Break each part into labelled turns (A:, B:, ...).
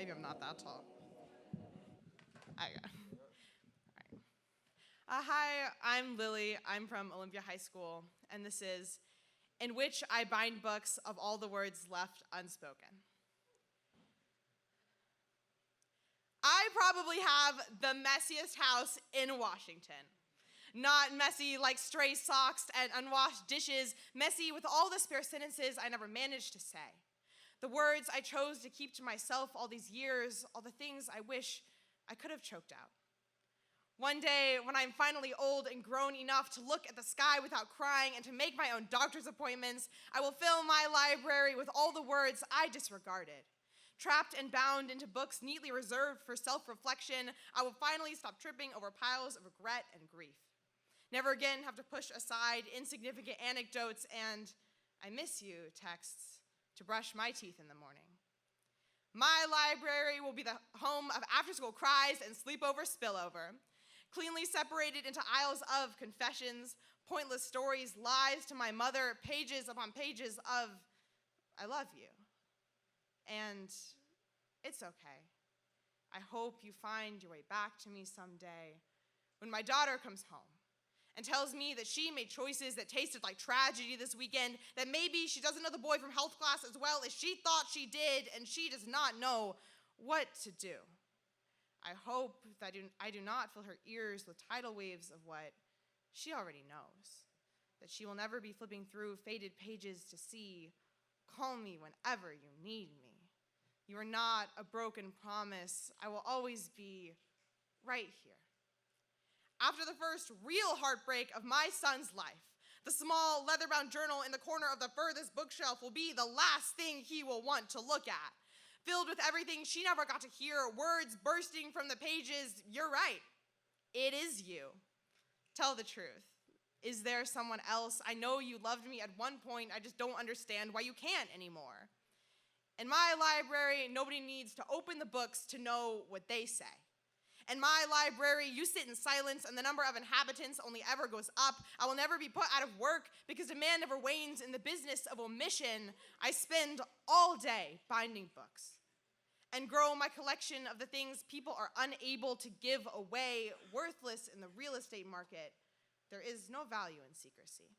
A: Maybe I'm not that tall. I got. All right. Hi, I'm Lily. I'm from Olympia High School, and this is In Which I Bind Books of All the Words Left Unspoken. I probably have the messiest house in Washington. Not messy like stray socks and unwashed dishes, messy with all the spare sentences I never managed to say. The words I chose to keep to myself all these years, all the things I wish I could have choked out. One day, when I'm finally old and grown enough to look at the sky without crying and to make my own doctor's appointments, I will fill my library with all the words I disregarded. Trapped and bound into books neatly reserved for self-reflection, I will finally stop tripping over piles of regret and grief. Never again have to push aside insignificant anecdotes and "I miss you" texts to brush my teeth in the morning. My library will be the home of after-school cries and sleepover spillover, cleanly separated into aisles of confessions, pointless stories, lies to my mother, pages upon pages of "I love you." And it's okay. I hope you find your way back to me someday when my daughter comes home and tells me that she made choices that tasted like tragedy this weekend, that maybe she doesn't know the boy from health class as well as she thought she did, and she does not know what to do. I hope that I do not fill her ears with tidal waves of what she already knows, that she will never be flipping through faded pages to see, "Call me whenever you need me. You are not a broken promise. I will always be right here." After the first real heartbreak of my son's life, the small leather-bound journal in the corner of the furthest bookshelf will be the last thing he will want to look at. Filled with everything she never got to hear, words bursting from the pages, "You're right. It is you. Tell the truth. Is there someone else? I know you loved me at one point. I just don't understand why you can't anymore." In my library, nobody needs to open the books to know what they say. In my library, you sit in silence and the number of inhabitants only ever goes up. I will never be put out of work because demand never wanes in the business of omission. I spend all day binding books and grow my collection of the things people are unable to give away, worthless in the real estate market. There is no value in secrecy.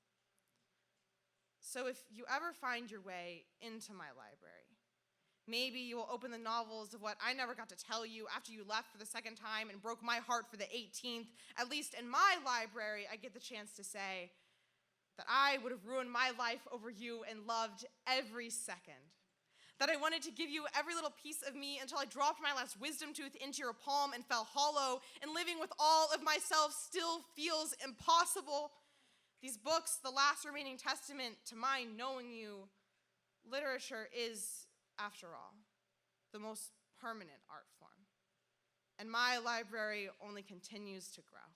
A: So if you ever find your way into my library, maybe you will open the novels of what I never got to tell you after you left for the second time and broke my heart for the 18th. At least in my library, I get the chance to say that I would have ruined my life over you and loved every second. That I wanted to give you every little piece of me until I dropped my last wisdom tooth into your palm and fell hollow, and living with all of myself still feels impossible. These books, the last remaining testament to my knowing you. Literature is, after all, the most permanent art form. And my library only continues to grow.